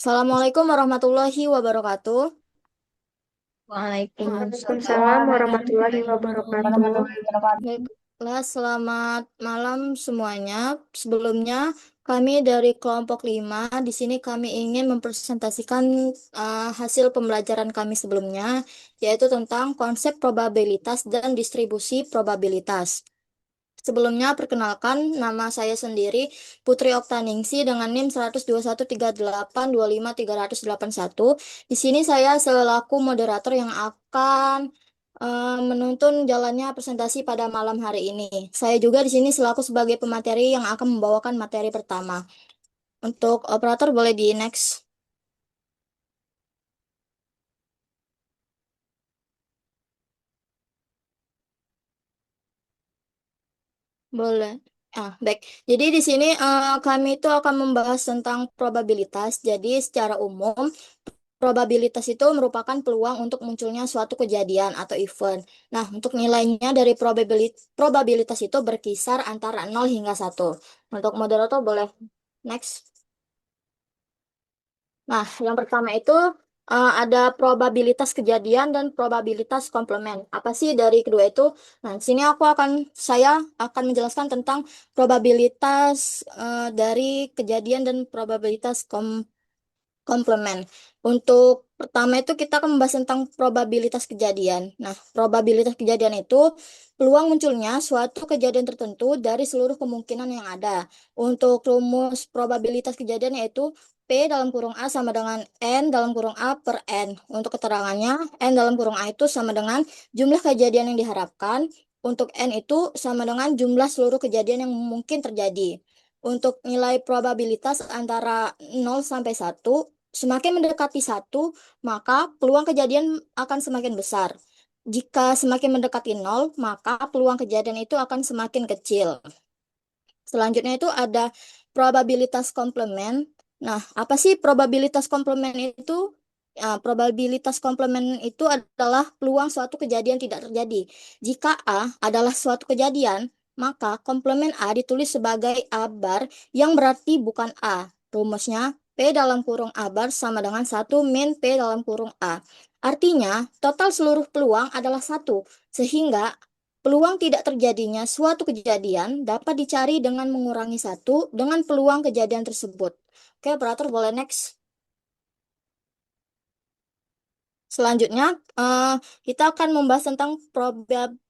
Assalamualaikum warahmatullahi wabarakatuh. Waalaikumsalam warahmatullahi wabarakatuh. Baiklah, selamat malam semuanya. Sebelumnya, kami dari kelompok 5 di sini kami ingin mempresentasikan hasil pembelajaran kami sebelumnya, yaitu tentang konsep probabilitas dan distribusi probabilitas. Sebelumnya, perkenalkan, nama saya sendiri Putri Oktaningsi dengan NIM 12138253081. Di sini saya selaku moderator yang akan menuntun jalannya presentasi pada malam hari ini. Saya juga di sini selaku sebagai pemateri yang akan membawakan materi pertama. Untuk operator boleh di next. Boleh. Baik. Jadi di sini kami itu akan membahas tentang probabilitas. Jadi secara umum probabilitas itu merupakan peluang untuk munculnya suatu kejadian atau event. Nah, untuk nilainya dari probabilitas itu berkisar antara 0 hingga 1. Untuk moderator boleh next. Nah, yang pertama itu ada probabilitas kejadian dan probabilitas komplement. Apa sih dari kedua itu? Nah, di sini saya akan menjelaskan tentang probabilitas dari kejadian dan probabilitas komplement. Untuk pertama itu kita akan membahas tentang probabilitas kejadian. Nah, probabilitas kejadian itu peluang munculnya suatu kejadian tertentu dari seluruh kemungkinan yang ada. Untuk rumus probabilitas kejadian yaitu P dalam kurung A sama dengan N dalam kurung A per N. Untuk keterangannya, N dalam kurung A itu sama dengan jumlah kejadian yang diharapkan. Untuk N itu sama dengan jumlah seluruh kejadian yang mungkin terjadi. Untuk nilai probabilitas antara 0 sampai 1, semakin mendekati 1, maka peluang kejadian akan semakin besar. Jika semakin mendekati 0, maka peluang kejadian itu akan semakin kecil. Selanjutnya itu ada probabilitas komplement. Nah, apa sih probabilitas komplement itu? Probabilitas komplement itu adalah peluang suatu kejadian tidak terjadi. Jika A adalah suatu kejadian, maka komplement A ditulis sebagai A bar yang berarti bukan A. Rumusnya P dalam kurung A bar sama dengan 1 min P dalam kurung A. Artinya, total seluruh peluang adalah 1, sehingga peluang tidak terjadinya suatu kejadian dapat dicari dengan mengurangi 1 dengan peluang kejadian tersebut. Oke, operator boleh next. Selanjutnya, kita akan membahas tentang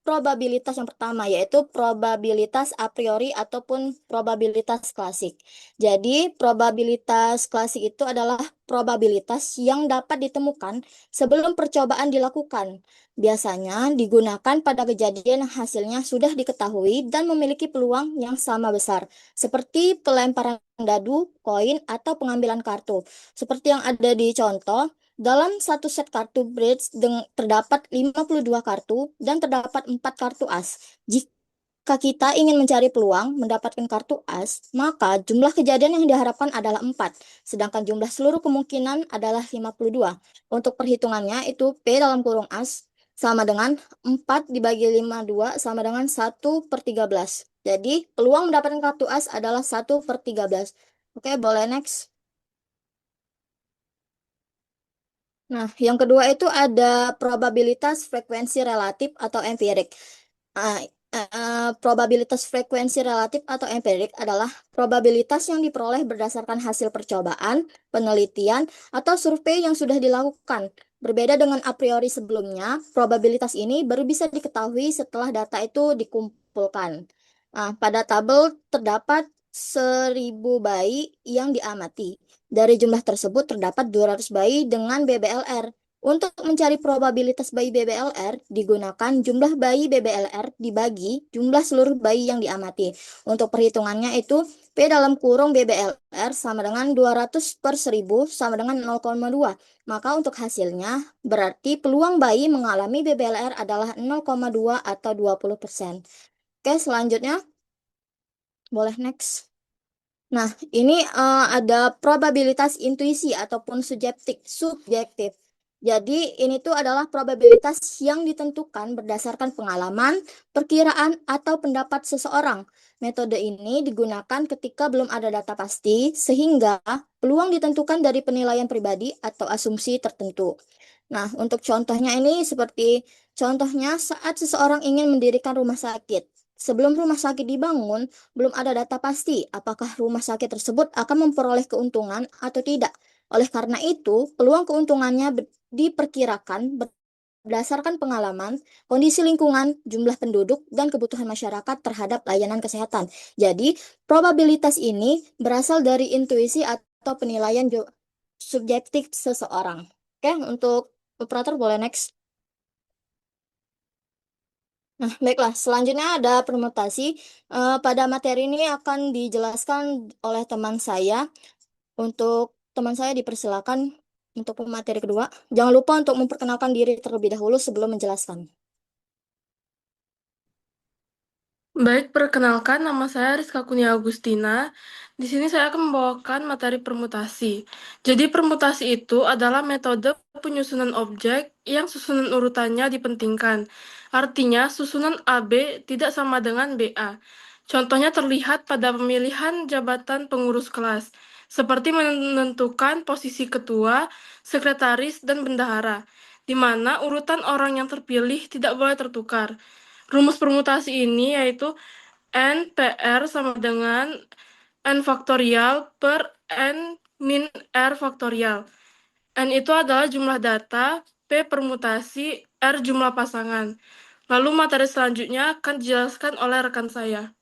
probabilitas yang pertama, yaitu probabilitas a priori ataupun probabilitas klasik. Jadi, probabilitas klasik itu adalah probabilitas yang dapat ditemukan sebelum percobaan dilakukan. Biasanya digunakan pada kejadian yang hasilnya sudah diketahui dan memiliki peluang yang sama besar, seperti pelemparan dadu, koin, atau pengambilan kartu. Seperti yang ada di contoh, dalam satu set kartu bridge terdapat 52 kartu dan terdapat 4 kartu as. Jika kita ingin mencari peluang mendapatkan kartu as, maka jumlah kejadian yang diharapkan adalah 4, sedangkan jumlah seluruh kemungkinan adalah 52. Untuk perhitungannya itu P dalam kurung as sama dengan 4 dibagi 52 sama dengan 1/13. Jadi peluang mendapatkan kartu as adalah 1/13. Oke, boleh next. Nah, yang kedua itu ada probabilitas frekuensi relatif atau empirik. Ah, Probabilitas frekuensi relatif atau empirik adalah probabilitas yang diperoleh berdasarkan hasil percobaan, penelitian, atau survei yang sudah dilakukan. Berbeda dengan a priori sebelumnya, probabilitas ini baru bisa diketahui setelah data itu dikumpulkan. Pada tabel terdapat 1.000 bayi yang diamati. Dari jumlah tersebut terdapat 200 bayi dengan BBLR. Untuk mencari probabilitas bayi BBLR, digunakan jumlah bayi BBLR dibagi jumlah seluruh bayi yang diamati. Untuk perhitungannya itu, P dalam kurung BBLR sama dengan 200/1000 sama dengan 0,2. Maka untuk hasilnya, berarti peluang bayi mengalami BBLR adalah 0,2 atau 20%. Oke, selanjutnya, boleh next. Nah, ini ada probabilitas intuisi ataupun subjektif. Jadi ini tuh adalah probabilitas yang ditentukan berdasarkan pengalaman, perkiraan, atau pendapat seseorang. Metode ini digunakan ketika belum ada data pasti, sehingga peluang ditentukan dari penilaian pribadi atau asumsi tertentu. Nah, untuk contohnya ini seperti contohnya saat seseorang ingin mendirikan rumah sakit. Sebelum rumah sakit dibangun, belum ada data pasti apakah rumah sakit tersebut akan memperoleh keuntungan atau tidak. Oleh karena itu, peluang keuntungannya diperkirakan berdasarkan pengalaman, kondisi lingkungan, jumlah penduduk, dan kebutuhan masyarakat terhadap layanan kesehatan. Jadi, probabilitas ini berasal dari intuisi atau penilaian subjektif seseorang. Oke, untuk operator boleh next. Nah, baiklah. Selanjutnya ada permutasi. Pada materi ini akan dijelaskan oleh teman saya. Untuk teman saya dipersilakan untuk pemateri kedua. Jangan lupa untuk memperkenalkan diri terlebih dahulu sebelum menjelaskan. Baik, perkenalkan nama saya Rizka Kunia Agustina. Di sini saya akan membawakan materi permutasi. Jadi permutasi itu adalah metode penyusunan objek yang susunan urutannya dipentingkan. Artinya susunan AB tidak sama dengan BA. Contohnya terlihat pada pemilihan jabatan pengurus kelas, seperti menentukan posisi ketua, sekretaris, dan bendahara, di mana urutan orang yang terpilih tidak boleh tertukar. Rumus permutasi ini yaitu N PR sama dengan N faktorial per N min R faktorial. N itu adalah jumlah data, P permutasi, R jumlah pasangan. Lalu materi selanjutnya akan dijelaskan oleh rekan saya.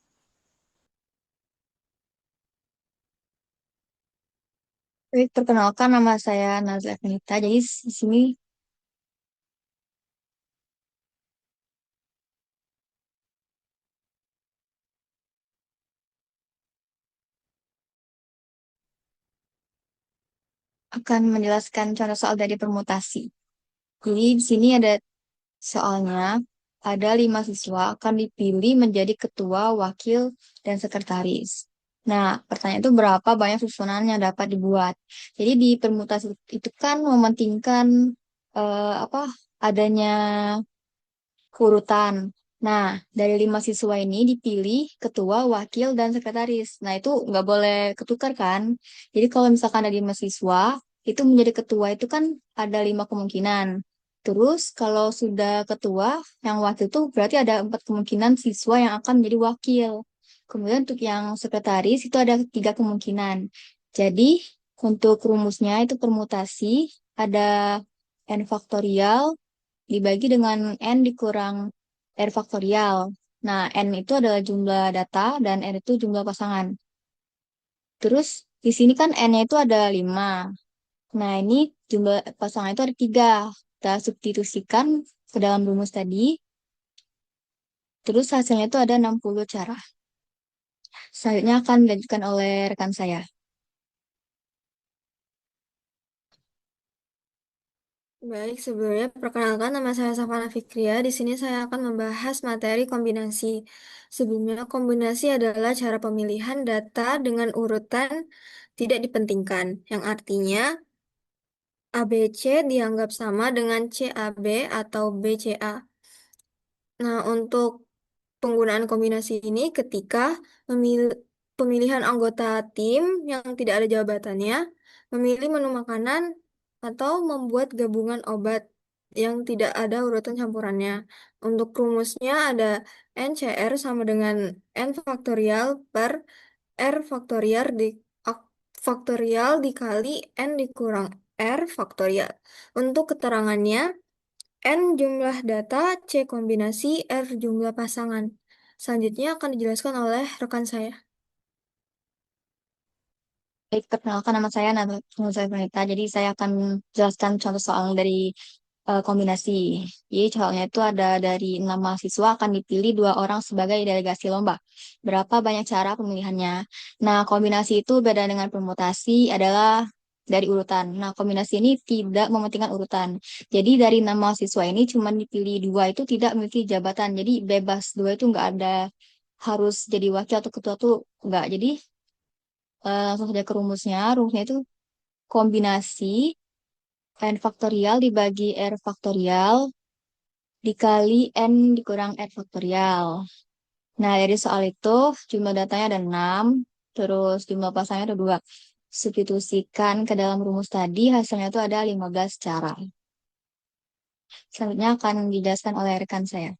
Baik, perkenalkan nama saya Nazla Finita. Jadi di sini akan menjelaskan contoh soal dari permutasi. Jadi di sini ada soalnya ada 5 siswa akan dipilih menjadi ketua, wakil, dan sekretaris. Nah, pertanyaan itu berapa banyak susunan yang dapat dibuat? Jadi di permutasi itu kan mementingkan apa adanya urutan. Nah, dari 5 siswa ini dipilih ketua, wakil, dan sekretaris. Nah, itu nggak boleh ketukar kan? Jadi kalau misalkan ada 5 siswa, itu menjadi ketua itu kan ada 5 kemungkinan. Terus kalau sudah ketua, yang wakil itu berarti ada 4 kemungkinan siswa yang akan menjadi wakil. Kemudian untuk yang sekretaris itu ada 3 kemungkinan. Jadi untuk rumusnya itu permutasi ada n faktorial dibagi dengan n dikurang r faktorial. Nah, n itu adalah jumlah data dan r itu jumlah pasangan. Terus di sini kan n-nya itu ada 5. Nah, ini jumlah pasangan itu ada 3. Kita substitusikan ke dalam rumus tadi. Terus hasilnya itu ada 60 cara. Selanjutnya akan dilanjutkan oleh rekan saya. Baik, sebelumnya perkenalkan nama saya Safana Fikria. Di sini saya akan membahas materi kombinasi. Sebelumnya, kombinasi adalah cara pemilihan data dengan urutan tidak dipentingkan, yang artinya ABC dianggap sama dengan CAB atau BCA. Nah, untuk penggunaan kombinasi ini ketika pemilihan anggota tim yang tidak ada jabatannya, memilih menu makanan, atau membuat gabungan obat yang tidak ada urutan campurannya. Untuk rumusnya ada NCR sama dengan N faktorial per R faktorial faktorial dikali N dikurang R faktorial. Untuk keterangannya, N jumlah data, C kombinasi, R jumlah pasangan. Selanjutnya akan dijelaskan oleh rekan saya. Baik, perkenalkan nama saya Nazla Finita. Jadi saya akan jelaskan contoh soal dari kombinasi. Jadi soalnya itu ada dari 6 mahasiswa akan dipilih 2 orang sebagai delegasi lomba. Berapa banyak cara pemilihannya? Nah, kombinasi itu beda dengan permutasi adalah dari urutan. Nah, kombinasi ini tidak mementingkan urutan. Jadi dari 6 mahasiswa ini cuma dipilih 2 itu tidak memiliki jabatan. Jadi bebas 2 itu nggak ada harus jadi wakil atau ketua tuh nggak. Jadi langsung saja ke rumusnya. Rumusnya itu kombinasi N faktorial dibagi R faktorial dikali N dikurang R faktorial. Nah, dari soal itu jumlah datanya ada 6, terus jumlah pasangnya ada 2. Substitusikan ke dalam rumus tadi, hasilnya itu ada 15 cara. Selanjutnya akan dijelaskan oleh rekan saya.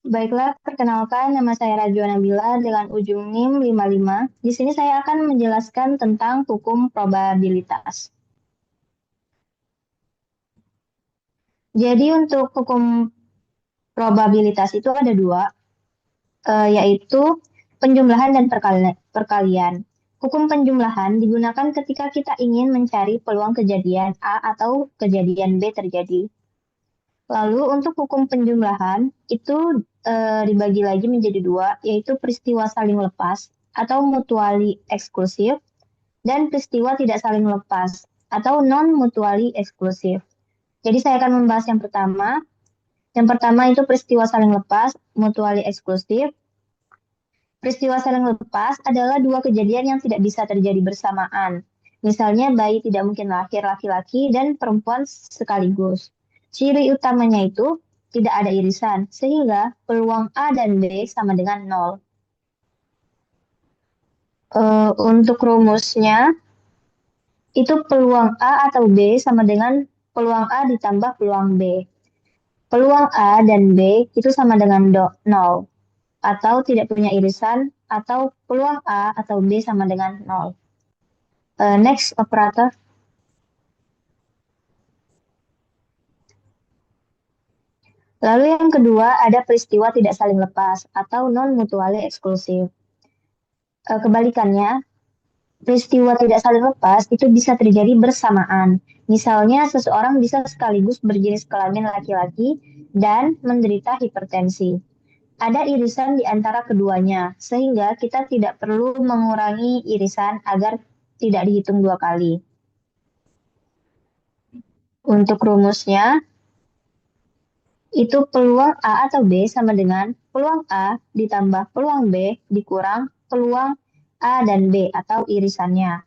Baiklah, perkenalkan nama saya Rajwa Nabila dengan ujung NIM 55. Di sini saya akan menjelaskan tentang hukum probabilitas. Jadi untuk hukum probabilitas itu ada dua, yaitu penjumlahan dan perkalian. Hukum penjumlahan digunakan ketika kita ingin mencari peluang kejadian A atau kejadian B terjadi. Lalu untuk hukum penjumlahan itu dibagi lagi menjadi dua, yaitu peristiwa saling lepas atau mutually eksklusif dan peristiwa tidak saling lepas atau non-mutually eksklusif. Jadi saya akan membahas yang pertama. Yang pertama itu peristiwa saling lepas, mutually eksklusif. Peristiwa saling lepas adalah dua kejadian yang tidak bisa terjadi bersamaan. Misalnya bayi tidak mungkin lahir laki-laki dan perempuan sekaligus. Ciri utamanya itu tidak ada irisan, sehingga peluang A dan B sama dengan 0. Untuk rumusnya, itu peluang A atau B sama dengan peluang A ditambah peluang B. Peluang A dan B itu sama dengan 0. Atau tidak punya irisan, atau peluang A atau B sama dengan 0. Next, operator. Lalu yang kedua ada peristiwa tidak saling lepas atau non-mutually eksklusif. Kebalikannya, peristiwa tidak saling lepas itu bisa terjadi bersamaan. Misalnya, seseorang bisa sekaligus berjenis kelamin laki-laki dan menderita hipertensi. Ada irisan di antara keduanya, sehingga kita tidak perlu mengurangi irisan agar tidak dihitung dua kali. Untuk rumusnya, itu peluang A atau B sama dengan peluang A ditambah peluang B dikurang peluang A dan B atau irisannya.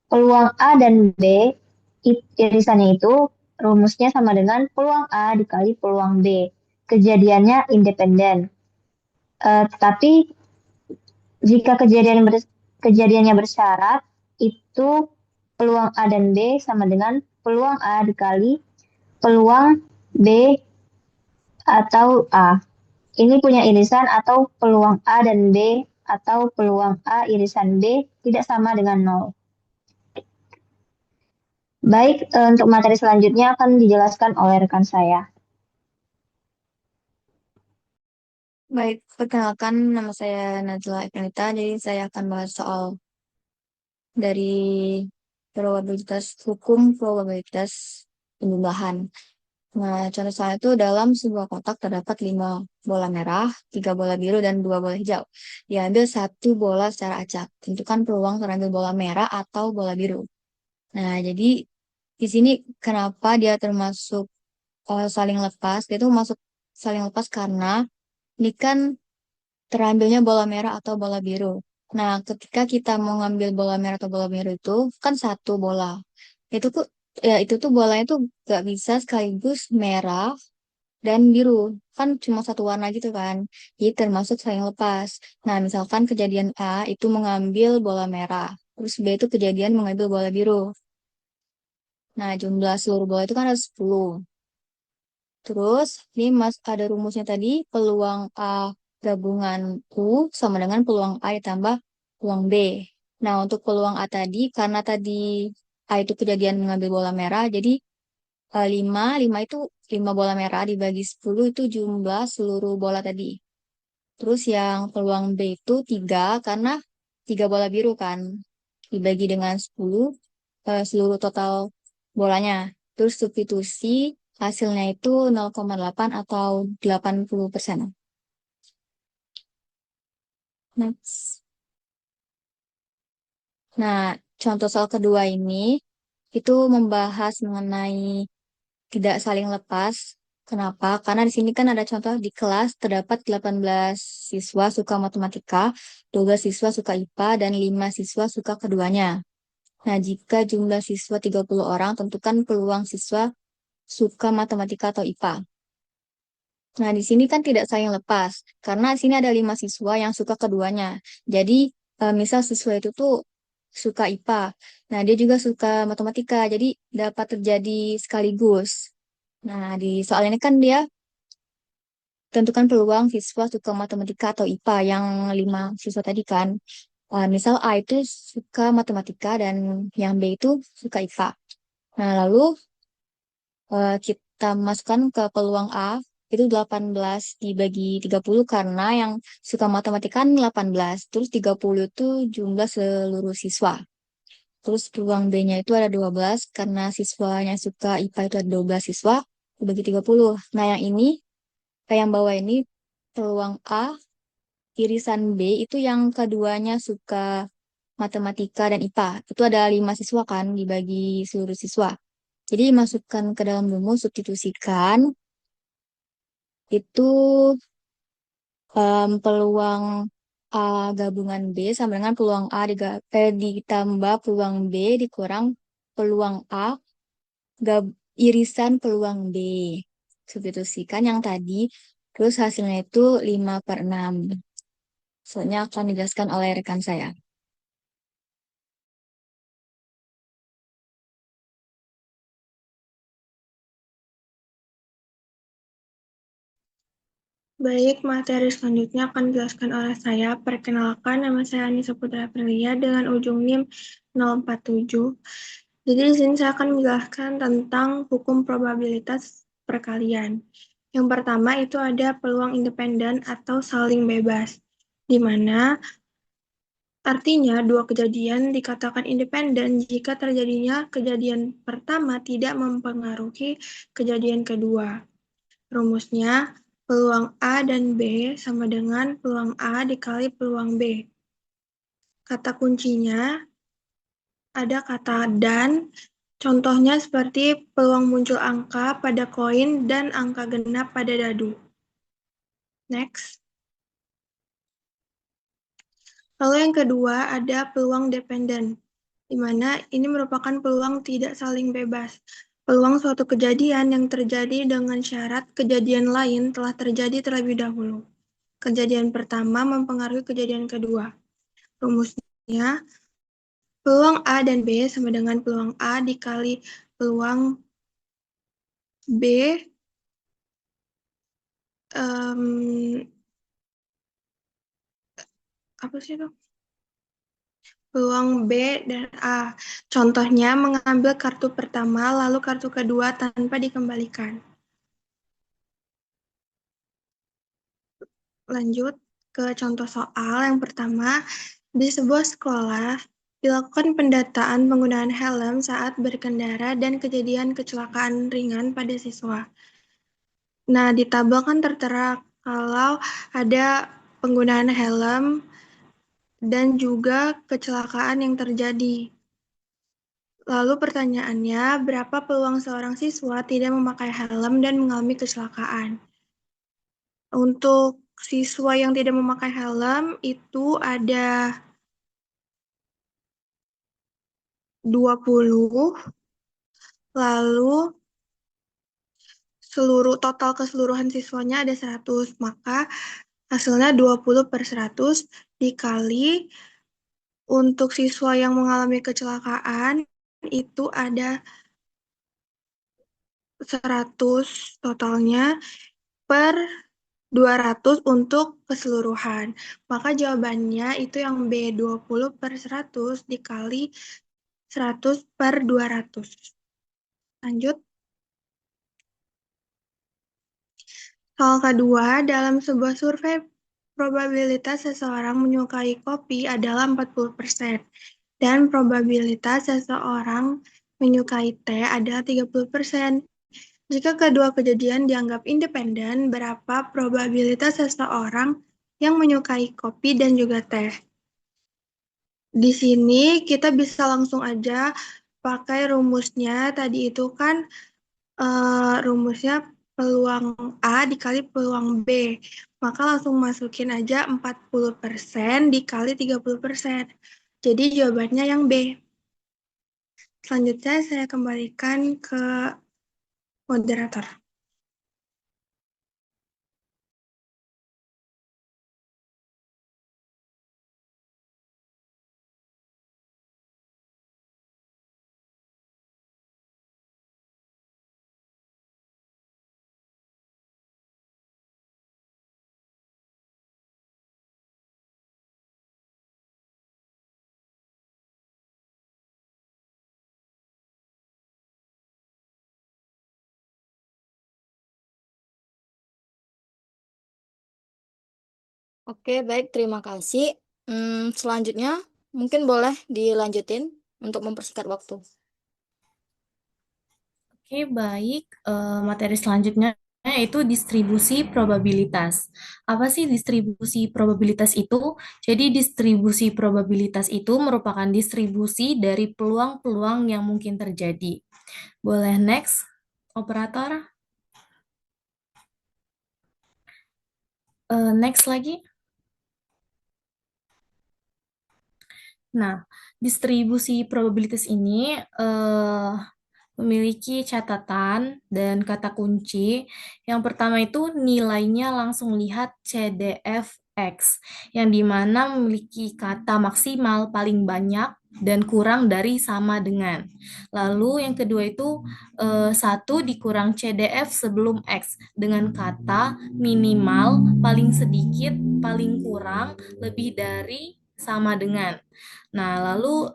Peluang A dan B irisannya itu rumusnya sama dengan peluang A dikali peluang B. Kejadiannya independen. Tetapi jika kejadiannya bersyarat, itu peluang A dan B sama dengan peluang A dikali peluang B atau A. Ini punya irisan atau peluang A dan B atau peluang A irisan B tidak sama dengan 0. Baik, untuk materi selanjutnya akan dijelaskan oleh rekan saya. Baik, perkenalkan nama saya Najla Evanita, jadi saya akan bahas soal dari hukum probabilitas penjumlahan. Nah, contoh soal itu dalam sebuah kotak terdapat 5 bola merah, 3 bola biru, dan 2 bola hijau. Diambil 1 bola secara acak. Tentukan peluang terambil bola merah atau bola biru. Nah, jadi di sini kenapa dia termasuk saling lepas? Dia itu masuk saling lepas karena ini kan terambilnya bola merah atau bola biru. Nah, ketika kita mau ngambil bola merah atau bola biru itu kan satu bola. Itu tuh ya itu tuh bolanya tuh gak bisa sekaligus merah dan biru. Kan cuma satu warna gitu kan. Jadi termasuk saling lepas. Nah, misalkan kejadian A itu mengambil bola merah. Terus B itu kejadian mengambil bola biru. Nah, jumlah seluruh bola itu kan ada 10. Terus, ini ada rumusnya tadi, peluang A gabungan U sama dengan peluang A ditambah peluang B. Nah, untuk peluang A tadi, karena tadi A itu kejadian mengambil bola merah, jadi 5 itu 5 bola merah dibagi 10 itu jumlah seluruh bola tadi. Terus yang peluang B itu 3, karena 3 bola biru kan, dibagi dengan 10, seluruh total bolanya. Terus substitusi hasilnya itu 0,8 atau 80%. Next. Nah, contoh soal kedua ini itu membahas mengenai tidak saling lepas Kenapa? Karena di sini kan ada contoh di kelas terdapat 18 siswa suka matematika, 12 siswa suka IPA, dan 5 siswa suka keduanya. Nah, jika jumlah siswa 30 orang, tentukan peluang siswa suka matematika atau IPA. Nah, di sini kan tidak saling lepas, karena di sini ada 5 siswa yang suka keduanya. Jadi, misal siswa itu tuh suka IPA, nah dia juga suka matematika, jadi dapat terjadi sekaligus. Nah, di soal ini kan dia tentukan peluang siswa suka matematika atau IPA yang 5 siswa tadi kan. Misal A itu suka matematika dan yang B itu suka IPA. Nah, lalu kita masukkan ke peluang A itu 18 dibagi 30 karena yang suka matematika kan 18. Terus 30 itu jumlah seluruh siswa. Terus peluang B-nya itu ada 12 karena siswanya suka IPA itu ada 12 siswa dibagi 30. Nah, yang ini, yang bawah ini peluang A, irisan B itu yang keduanya suka matematika dan IPA. Itu ada 5 siswa kan dibagi seluruh siswa. Jadi masukkan ke dalam rumus, substitusikan itu peluang A gabungan B sama dengan peluang A ditambah peluang B dikurang peluang A irisan peluang B. Substitusikan yang tadi, terus hasilnya itu 5/6. Soalnya akan dijelaskan oleh rekan saya. Baik, materi selanjutnya akan dijelaskan oleh saya. Perkenalkan, nama saya Anissa Putra Aprilia dengan ujung NIM 047. Jadi di sini saya akan menjelaskan tentang hukum probabilitas perkalian. Yang pertama itu ada peluang independen atau saling bebas, di mana artinya dua kejadian dikatakan independen jika terjadinya kejadian pertama tidak mempengaruhi kejadian kedua. Rumusnya, peluang A dan B sama dengan peluang A dikali peluang B. Kata kuncinya ada kata dan, contohnya seperti peluang muncul angka pada koin dan angka genap pada dadu. Next. Lalu yang kedua ada peluang dependen, di mana ini merupakan peluang tidak saling bebas. Peluang suatu kejadian yang terjadi dengan syarat kejadian lain telah terjadi terlebih dahulu. Kejadian pertama mempengaruhi kejadian kedua. Rumusnya, peluang A dan B sama dengan peluang A dikali peluang B apa sih itu? Peluang B dan A. Contohnya mengambil kartu pertama lalu kartu kedua tanpa dikembalikan. Lanjut ke contoh soal yang pertama. Di sebuah sekolah dilakukan pendataan penggunaan helm saat berkendara dan kejadian kecelakaan ringan pada siswa. Nah, di tabel kan tertera kalau ada penggunaan helm dan juga kecelakaan yang terjadi. Lalu pertanyaannya, berapa peluang seorang siswa tidak memakai helm dan mengalami kecelakaan? Untuk siswa yang tidak memakai helm itu ada 20, lalu total keseluruhan siswanya ada 100, maka hasilnya 20/100 dikali untuk siswa yang mengalami kecelakaan itu ada 100 totalnya per 200 untuk keseluruhan. Maka jawabannya itu yang B, 20/100 dikali 100/200. Lanjut. Soal kedua, dalam sebuah survei probabilitas seseorang menyukai kopi adalah 40% dan probabilitas seseorang menyukai teh adalah 30%. Jika kedua kejadian dianggap independen, berapa probabilitas seseorang yang menyukai kopi dan juga teh? Di sini kita bisa langsung aja pakai rumusnya. Tadi itu kan rumusnya peluang A dikali peluang B. Maka langsung masukin aja 40% dikali 30%. Jadi jawabannya yang B. Selanjutnya saya kembalikan ke moderator. Oke, baik, terima kasih. Selanjutnya, mungkin boleh dilanjutin untuk mempersingkat waktu. Oke, baik. Materi selanjutnya yaitu distribusi probabilitas. Apa sih distribusi probabilitas itu? Jadi distribusi probabilitas itu merupakan distribusi dari peluang-peluang yang mungkin terjadi. Boleh next, operator? Next lagi. Nah, distribusi probabilitas ini memiliki catatan dan kata kunci. Yang pertama itu nilainya langsung lihat CDF-X, yang dimana memiliki kata maksimal paling banyak dan kurang dari sama dengan. Lalu yang kedua itu 1 dikurang CDF sebelum X dengan kata minimal paling sedikit, paling kurang, lebih dari, sama dengan. Nah, lalu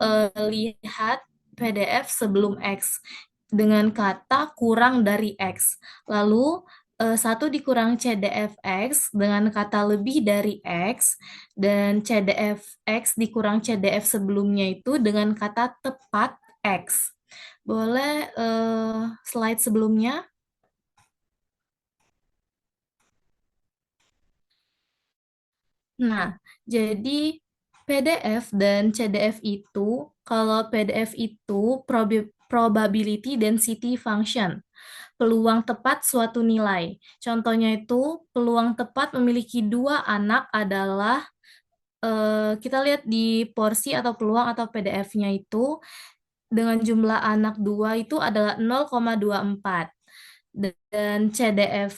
lihat PDF sebelum X dengan kata kurang dari X. Lalu 1 dikurang CDF-X dengan kata lebih dari X, dan CDF-X dikurang CDF sebelumnya itu dengan kata tepat X. Boleh slide sebelumnya? Nah, jadi PDF dan CDF itu, kalau PDF itu probability density function, peluang tepat suatu nilai. Contohnya itu, peluang tepat memiliki 2 anak adalah, kita lihat di porsi atau peluang atau PDF-nya itu, dengan jumlah anak 2 itu adalah 0,24. Dan CDF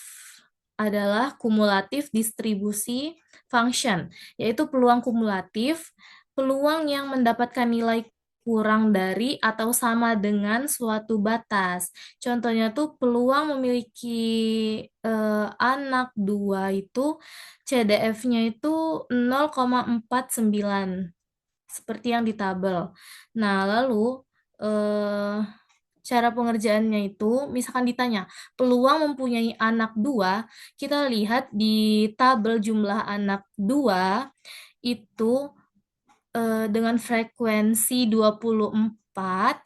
adalah kumulatif distribusi function, yaitu peluang kumulatif, peluang yang mendapatkan nilai kurang dari atau sama dengan suatu batas. Contohnya tuh peluang memiliki anak 2 itu CDF-nya itu 0,49 seperti yang di tabel. Nah, lalu cara pengerjaannya itu, misalkan ditanya, peluang mempunyai anak 2, kita lihat di tabel jumlah anak 2, itu dengan frekuensi 24,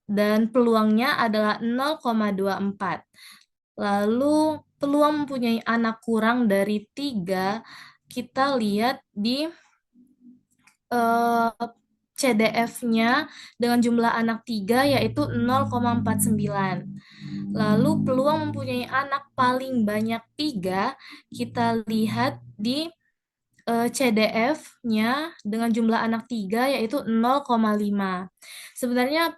dan peluangnya adalah 0,24. Lalu, peluang mempunyai anak kurang dari 3, kita lihat di CDF-nya dengan jumlah anak 3 yaitu 0,49. Lalu peluang mempunyai anak paling banyak 3 kita lihat di CDF-nya dengan jumlah anak 3 yaitu 0,5. Sebenarnya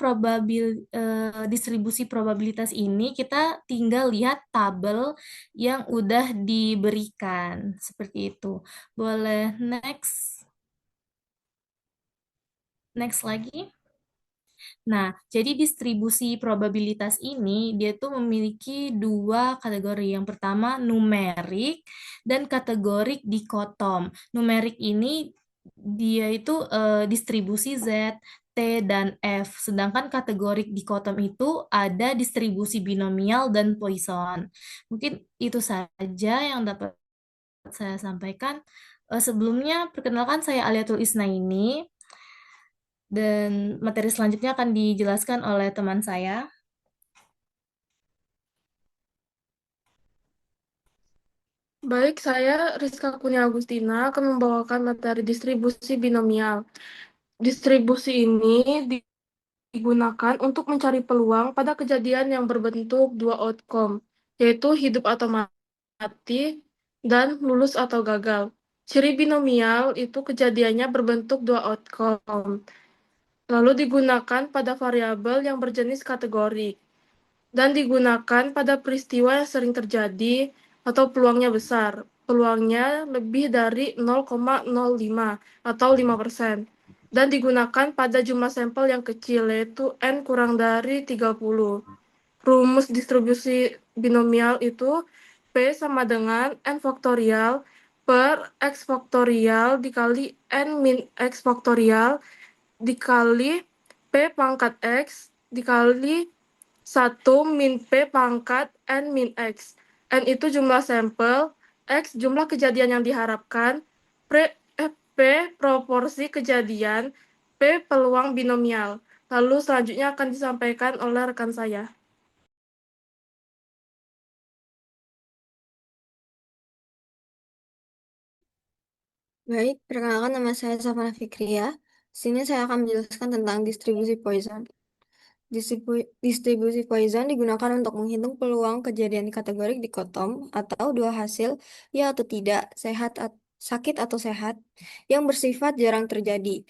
distribusi probabilitas ini kita tinggal lihat tabel yang udah diberikan. Seperti itu. Boleh next. Next lagi. Nah, jadi distribusi probabilitas ini dia tuh memiliki 2 kategori. Yang pertama numerik dan kategorik dikotom. Numerik ini dia itu distribusi Z, T, dan F. Sedangkan kategorik dikotom itu ada distribusi binomial dan Poisson. Mungkin itu saja yang dapat saya sampaikan. Sebelumnya, perkenalkan saya Aliatul Isnaini. Dan materi selanjutnya akan dijelaskan oleh teman saya. Baik, saya Rizka Kunia Agustina akan membawakan materi distribusi binomial. Distribusi ini digunakan untuk mencari peluang pada kejadian yang berbentuk dua outcome, yaitu hidup atau mati, dan lulus atau gagal. Ciri binomial itu kejadiannya berbentuk dua outcome, lalu digunakan pada variabel yang berjenis kategori, dan digunakan pada peristiwa yang sering terjadi atau peluangnya besar. Peluangnya lebih dari 0,05 atau 5%. Dan digunakan pada jumlah sampel yang kecil, yaitu N kurang dari 30. Rumus distribusi binomial itu P sama dengan N faktorial per X faktorial dikali N min X faktorial dikali P pangkat X dikali 1 min P pangkat N min X. N itu jumlah sampel, X jumlah kejadian yang diharapkan, P proporsi kejadian, P peluang binomial. Lalu selanjutnya akan disampaikan oleh rekan saya. Baik, perkenalkan nama saya Safana Fikria. Sini saya akan menjelaskan tentang distribusi Poisson. Distribusi Poisson digunakan untuk menghitung peluang kejadian kategorik dikotom atau dua hasil ya atau tidak, sakit atau sehat, yang bersifat jarang terjadi.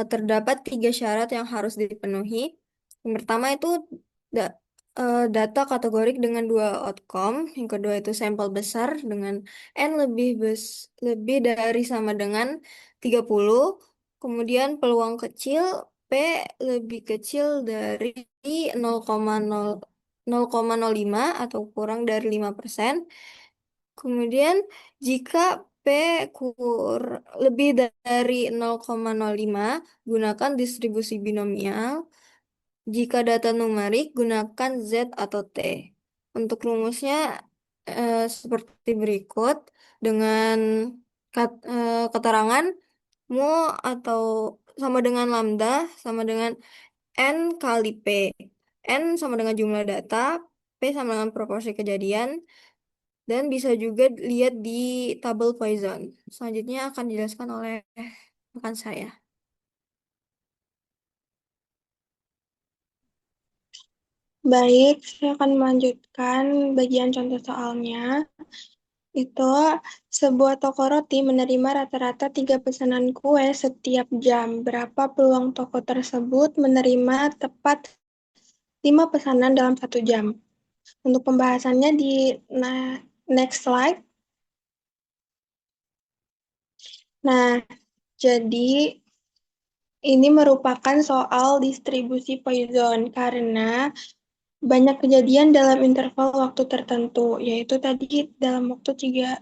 Terdapat tiga syarat yang harus dipenuhi. Yang pertama itu da- data kategorik dengan dua outcome. Yang kedua itu sampel besar dengan N lebih dari sama dengan 30. Kemudian peluang kecil P lebih kecil dari 0,05 atau kurang dari 5%. Kemudian jika P lebih dari 0,05, gunakan distribusi binomial. Jika data numerik, gunakan Z atau T. Untuk rumusnya seperti berikut dengan keterangan mu atau sama dengan lambda sama dengan N kali P. N sama dengan jumlah data, P sama dengan proporsi kejadian, dan bisa juga lihat di tabel Poisson. Selanjutnya akan dijelaskan oleh rekan saya. Baik, saya akan melanjutkan bagian contoh soalnya. Itu sebuah toko roti menerima rata-rata 3 pesanan kue setiap jam. Berapa peluang toko tersebut menerima tepat 5 pesanan dalam 1 jam? Untuk pembahasannya di next slide. Nah, jadi ini merupakan soal distribusi Poisson karena banyak kejadian dalam interval waktu tertentu, yaitu tadi dalam waktu 3,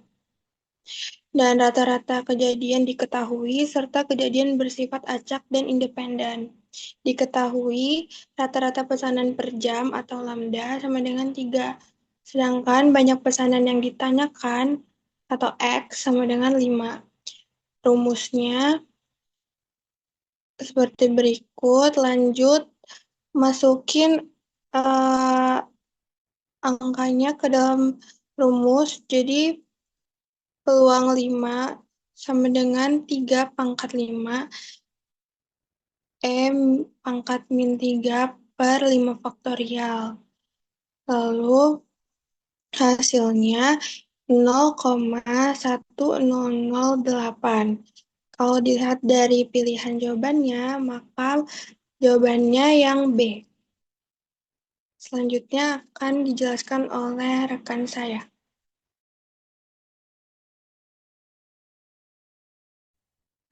dan rata-rata kejadian diketahui serta kejadian bersifat acak dan independen. Diketahui rata-rata pesanan per jam atau lambda sama dengan 3. Sedangkan banyak pesanan yang ditanyakan atau X sama dengan 5. Rumusnya seperti berikut. Lanjut, masukin angkanya ke dalam rumus. Jadi peluang 5 sama dengan 3 pangkat 5 M pangkat min 3 per 5 faktorial. Lalu hasilnya 0,1008. Kalau dilihat dari pilihan jawabannya, maka jawabannya yang B. Selanjutnya akan dijelaskan oleh rekan saya.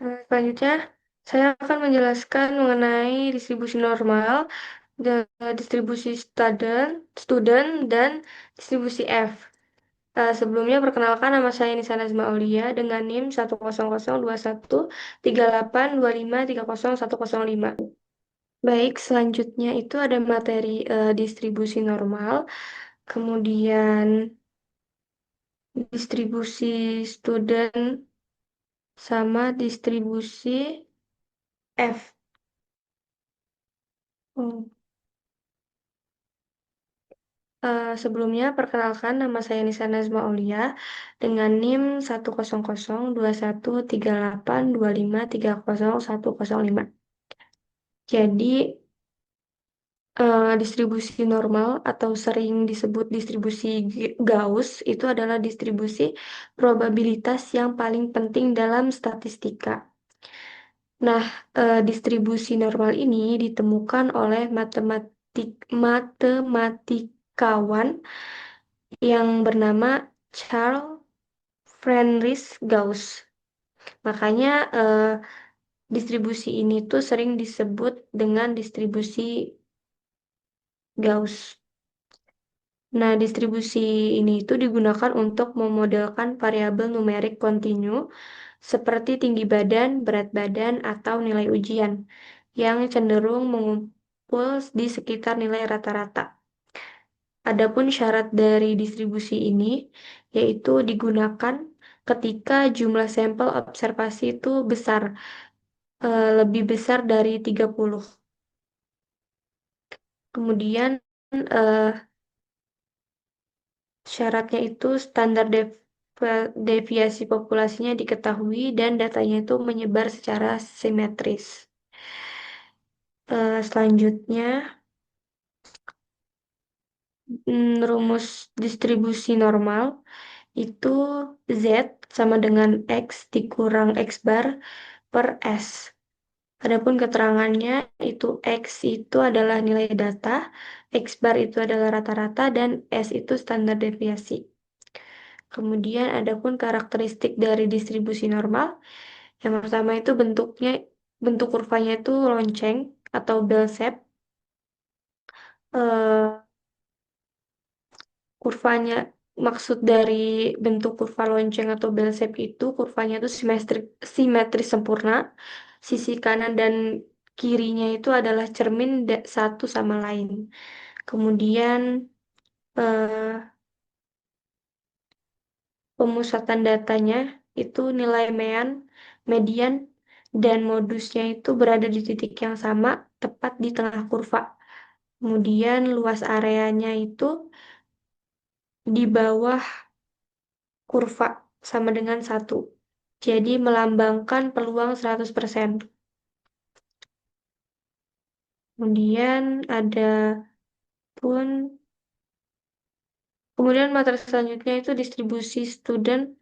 Selanjutnya, saya akan menjelaskan mengenai distribusi normal, distribusi student, dan distribusi F. Sebelumnya, perkenalkan nama saya Nisa Nazma Aulia dengan NIM 100213825301005. Baik, selanjutnya itu ada materi distribusi normal, kemudian distribusi student, sama distribusi F. Hmm. Sebelumnya, perkenalkan nama saya Nisa Nazma Aulia dengan NIM 100213825301005. Jadi, distribusi normal atau sering disebut distribusi Gauss itu adalah distribusi probabilitas yang paling penting dalam statistika. Nah, distribusi normal ini ditemukan oleh matematikawan yang bernama Charles Friedrich Gauss. Makanya distribusi ini tuh sering disebut dengan distribusi Gauss. Nah, distribusi ini itu digunakan untuk memodelkan variabel numerik kontinu seperti tinggi badan, berat badan, atau nilai ujian yang cenderung mengumpul di sekitar nilai rata-rata. Adapun syarat dari distribusi ini yaitu digunakan ketika jumlah sampel observasi itu besar, lebih besar dari 30. Kemudian eh, syaratnya itu standar deviasi populasinya diketahui dan datanya itu menyebar secara simetris. Selanjutnya, rumus distribusi normal itu Z sama dengan X dikurang X bar per S. Adapun keterangannya itu X itu adalah nilai data, X bar itu adalah rata-rata, dan S itu standar deviasi. Kemudian adapun karakteristik dari distribusi normal, yang pertama itu bentuk kurvanya itu lonceng atau bell shape. Kurvanya maksud dari bentuk kurva lonceng atau bell shape itu kurvanya itu simetris sempurna. Sisi kanan dan kirinya itu adalah cermin satu sama lain. Kemudian eh, pemusatan datanya itu nilai median, dan modusnya itu berada di titik yang sama, tepat di tengah kurva. Kemudian luas areanya itu di bawah kurva sama dengan 1. Jadi melambangkan peluang 100%. Kemudian pun kemudian materi selanjutnya itu distribusi student.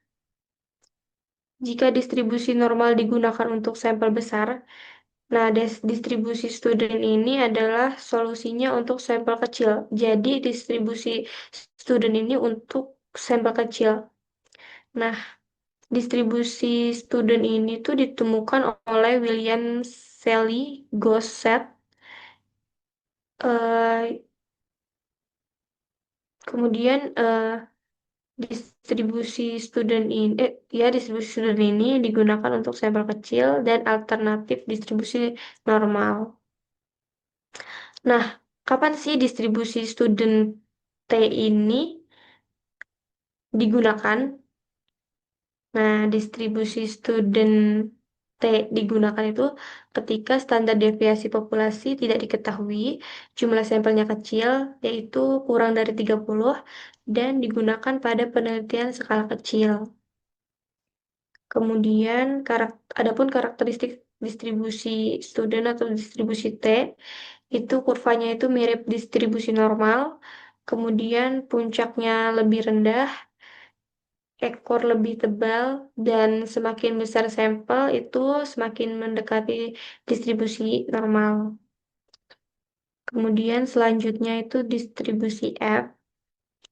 Jika distribusi normal digunakan untuk sampel besar, nah distribusi student ini adalah solusinya untuk sampel kecil. Jadi distribusi student ini untuk sampel kecil. Nah, distribusi student ini tuh ditemukan oleh William Sally Gosset. Kemudian distribusi student ini digunakan untuk sampel kecil dan alternatif distribusi normal. Nah, kapan sih distribusi student T ini digunakan? Nah, distribusi student T digunakan itu ketika standar deviasi populasi tidak diketahui, jumlah sampelnya kecil, yaitu kurang dari 30, dan digunakan pada penelitian skala kecil. Kemudian, adapun karakteristik distribusi student atau distribusi T, itu kurvanya itu mirip distribusi normal, kemudian puncaknya lebih rendah, ekor lebih tebal, dan semakin besar sampel itu semakin mendekati distribusi normal. Kemudian selanjutnya itu distribusi F.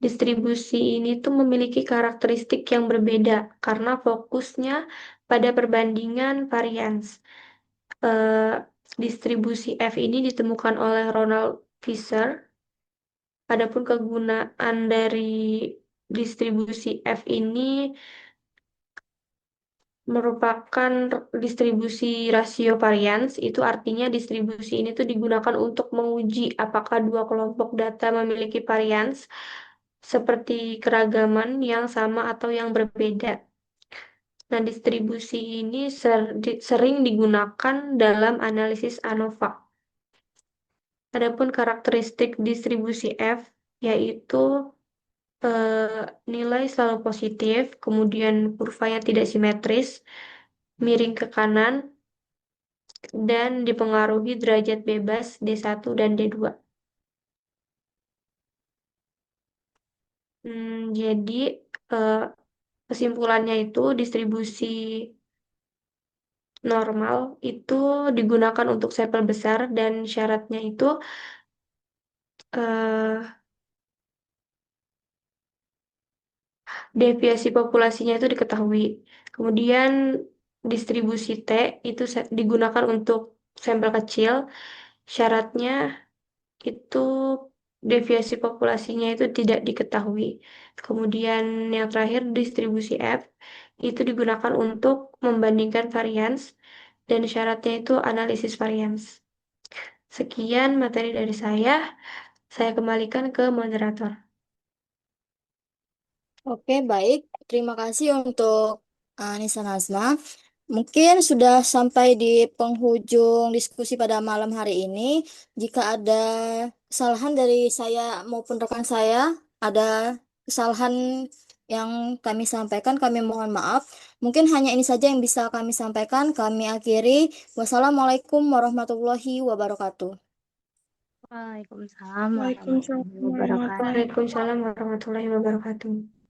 Distribusi ini tuh memiliki karakteristik yang berbeda karena fokusnya pada perbandingan varians. Distribusi F ini ditemukan oleh Ronald Fisher. Adapun kegunaan dari distribusi F ini merupakan distribusi rasio varians, itu artinya distribusi ini tuh digunakan untuk menguji apakah dua kelompok data memiliki varians seperti keragaman yang sama atau yang berbeda. Nah, distribusi ini sering digunakan dalam analisis ANOVA. Adapun karakteristik distribusi F yaitu nilai selalu positif, kemudian kurvanya tidak simetris, miring ke kanan, dan dipengaruhi derajat bebas D1 dan D2. Jadi eh, kesimpulannya itu distribusi normal itu digunakan untuk sampel besar dan syaratnya itu eh, deviasi populasinya itu diketahui. Kemudian distribusi T itu digunakan untuk sampel kecil. Syaratnya itu deviasi populasinya itu tidak diketahui. Kemudian yang terakhir distribusi F itu digunakan untuk membandingkan varians dan syaratnya itu analisis varians. Sekian materi dari saya kembalikan ke moderator. Oke, baik. Terima kasih untuk Nisa Nazma. Mungkin sudah sampai di penghujung diskusi pada malam hari ini. Jika ada kesalahan dari saya maupun rekan saya, ada kesalahan yang kami sampaikan, kami mohon maaf. Mungkin hanya ini saja yang bisa kami sampaikan. Kami akhiri. Wassalamualaikum warahmatullahi wabarakatuh. Waalaikumsalam Waalaikumsalam warahmatullahi wabarakatuh. warahmatullahi wabarakatuh. Waalaikumsalam warahmatullahi wabarakatuh.